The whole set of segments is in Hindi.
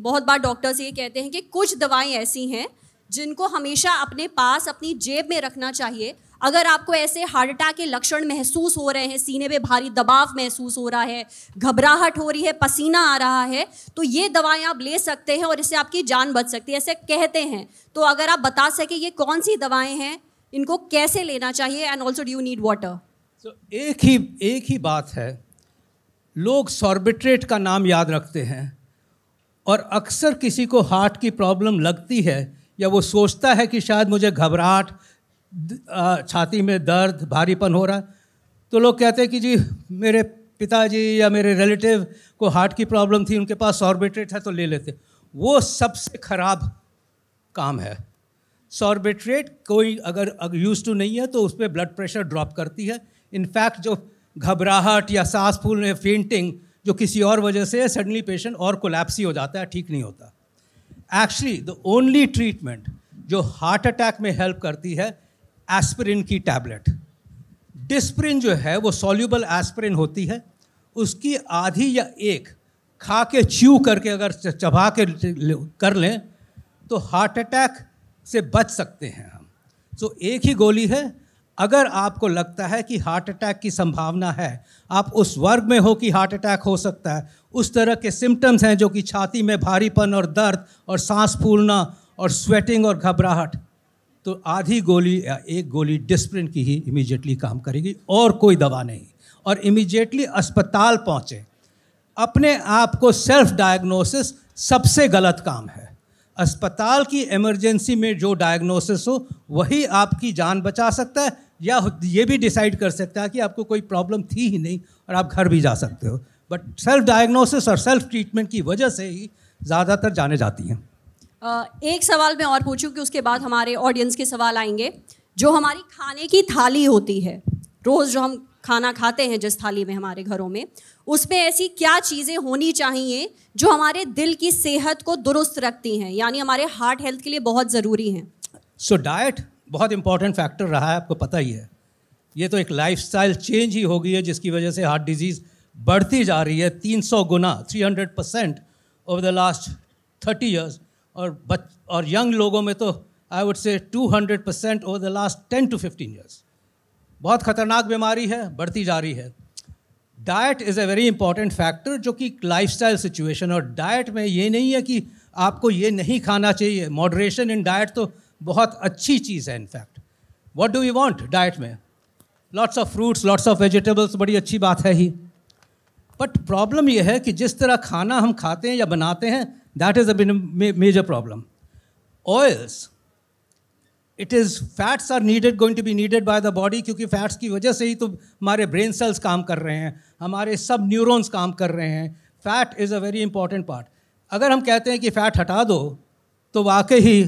बहुत बार डॉक्टर्स ये कहते हैं कि कुछ दवाएं ऐसी हैं जिनको हमेशा अपने पास अपनी जेब में रखना चाहिए। अगर आपको ऐसे हार्ट अटैक के लक्षण महसूस हो रहे हैं, सीने में भारी दबाव महसूस हो रहा है, घबराहट हो रही है, पसीना आ रहा है, तो ये दवाएं आप ले सकते हैं और इससे आपकी जान बच सकती है, ऐसे कहते हैं। तो अगर आप बता सकें ये कौन सी दवाएं हैं, इनको कैसे लेना चाहिए, and also do you need water? एक ही बात है, लोग सॉर्बिट्रेट का नाम याद रखते हैं और अक्सर किसी को हार्ट की प्रॉब्लम लगती है या वो सोचता है कि शायद मुझे घबराहट, छाती में दर्द, भारीपन हो रहा है, तो लोग कहते हैं कि जी मेरे पिताजी या मेरे रिलेटिव को हार्ट की प्रॉब्लम थी, उनके पास सॉर्बिट्रेट है तो ले लेते। वो सबसे ख़राब काम है। सॉर्बिट्रेट कोई अगर यूज टू नहीं है तो उस पर ब्लड प्रेशर ड्रॉप करती है। इनफैक्ट जो घबराहट या सांस फूलने, फेंटिंग जो किसी और वजह से सडनली पेशेंट और कोलैप्स ही हो जाता है, ठीक नहीं होता। एक्चुअली द ओनली ट्रीटमेंट जो हार्ट अटैक में हेल्प करती है एस्पिरिन की टैबलेट। डिस्प्रिन जो है वो सॉल्यूबल एस्पिरिन होती है, उसकी आधी या एक खा के च्यू करके अगर चबा के कर लें तो हार्ट अटैक से बच सकते हैं हम। सो एक ही गोली है। अगर आपको लगता है कि हार्ट अटैक की संभावना है, आप उस वर्ग में हो कि हार्ट अटैक हो सकता है, उस तरह के सिम्टम्स हैं जो कि छाती में भारीपन और दर्द और सांस फूलना और स्वेटिंग और घबराहट, तो आधी गोली या एक गोली डिस्प्रिन की ही इमीडिएटली काम करेगी और कोई दवा नहीं। और इमीडिएटली अस्पताल पहुँचे। अपने आप को सेल्फ डायग्नोसिस सबसे गलत काम है। अस्पताल की इमरजेंसी में जो डायग्नोसिस हो वही आपकी जान बचा सकता है, या ये भी डिसाइड कर सकता है कि आपको कोई प्रॉब्लम थी ही नहीं और आप घर भी जा सकते हो। बट सेल्फ डायग्नोसिस और सेल्फ ट्रीटमेंट की वजह से ही ज़्यादातर जाने जाती हैं। एक सवाल मैं और पूछूं कि उसके बाद हमारे ऑडियंस के सवाल आएंगे। जो हमारी खाने की थाली होती है, रोज़ जो हम खाना खाते हैं जिस थाली में हमारे घरों में, उसमें ऐसी क्या चीज़ें होनी चाहिए जो हमारे दिल की सेहत को दुरुस्त रखती हैं, यानी हमारे हार्ट हेल्थ के लिए बहुत ज़रूरी हैं? सो डाइट बहुत इंपॉर्टेंट फैक्टर रहा है, आपको पता ही है। ये तो एक लाइफस्टाइल चेंज ही हो गई है जिसकी वजह से हार्ट डिजीज़ बढ़ती जा रही है 300 गुना, 300% ओवर द लास्ट 30 ईयर्स। और यंग लोगों में तो I would say 200% over the last 10 to 15 years. बहुत ख़तरनाक बीमारी है, बढ़ती जा रही है। Diet is a very important factor, जो कि लाइफस्टाइल सिचुएशन, और डाइट में ये नहीं है कि आपको ये नहीं खाना चाहिए। मॉडरेशन इन डाइट तो बहुत अच्छी चीज़ है। In fact what do we want diet में? Lots of fruits, lots of vegetables, बड़ी अच्छी बात है ही। बट प्रॉब्लम ये है कि जिस तरह खाना हम खाते हैं या बनाते हैं, that is a major problem. Oils, it is fats are needed, going to be needed by the body, क्योंकि फैट्स की वजह से ही तो हमारे ब्रेन सेल्स काम कर रहे हैं, हमारे सब न्यूरॉन्स काम कर रहे हैं। Fat is a very important part. अगर हम कहते हैं कि फ़ैट हटा दो, तो वाकई ही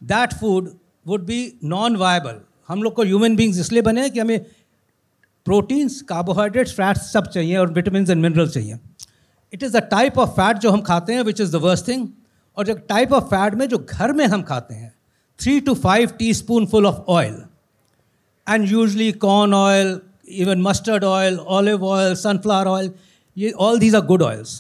that food would be non viable. हम लोग को ह्यूमन बींग्स इसलिए बने हैं कि हमें प्रोटीन्स, कार्बोहाइड्रेट्स, फैट्स सब चाहिए और विटामिन एंड मिनरल्स चाहिए। It is the type of fat जो हम खाते हैं which is the worst thing. और जो टाइप ऑफ फैट में जो घर में हम खाते हैं, 3 to 5 teaspoonful of oil, and usually corn oil, even mustard oil, olive oil, sunflower oil, ये all these are good oils.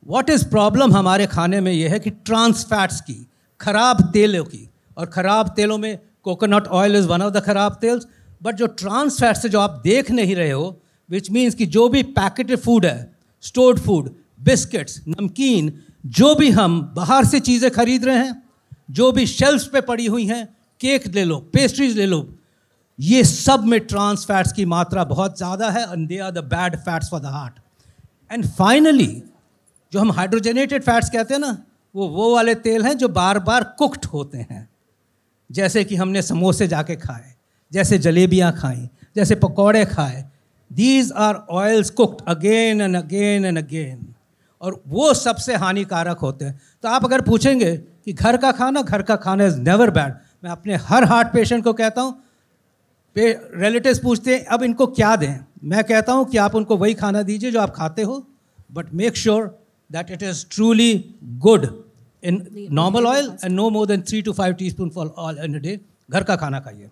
What is problem हमारे खाने में ये है कि trans fats की, खराब तेलों की, और खराब तेलों में coconut oil is one of the खराब तेल्स, but जो trans fats है जो आप देख नहीं रहे हो, which means कि जो भी पैकेटेड फूड है, stored food, बिस्किट्स, नमकीन, जो भी हम बाहर से चीज़ें खरीद रहे हैं, जो भी शेल्फ्स पे पड़ी हुई हैं, केक ले लो, पेस्ट्रीज ले लो, ये सब में ट्रांस फैट्स की मात्रा बहुत ज़्यादा है, and they are the bad fats for the heart. And finally जो हम हाइड्रोजनेटेड फैट्स कहते हैं ना, वो वाले तेल हैं जो बार बार कुक्ड होते हैं, जैसे कि हमने समोसे जाके खाए, जैसे जलेबियाँ खाई, जैसे पकौड़े खाए। These are oils cooked again and again and again, और वो सबसे हानिकारक होते हैं। तो आप अगर पूछेंगे कि घर का खाना इज़ नेवर बैड, मैं अपने हर हार्ट पेशेंट को कहता हूँ, रिलेटिव्स पूछते हैं अब इनको क्या दें, मैं कहता हूँ कि आप उनको वही खाना दीजिए जो आप खाते हो, but make sure that it is truly good in normal oil and no more than 3 to 5 teaspoonful oil in a day. घर का खाना खाइए।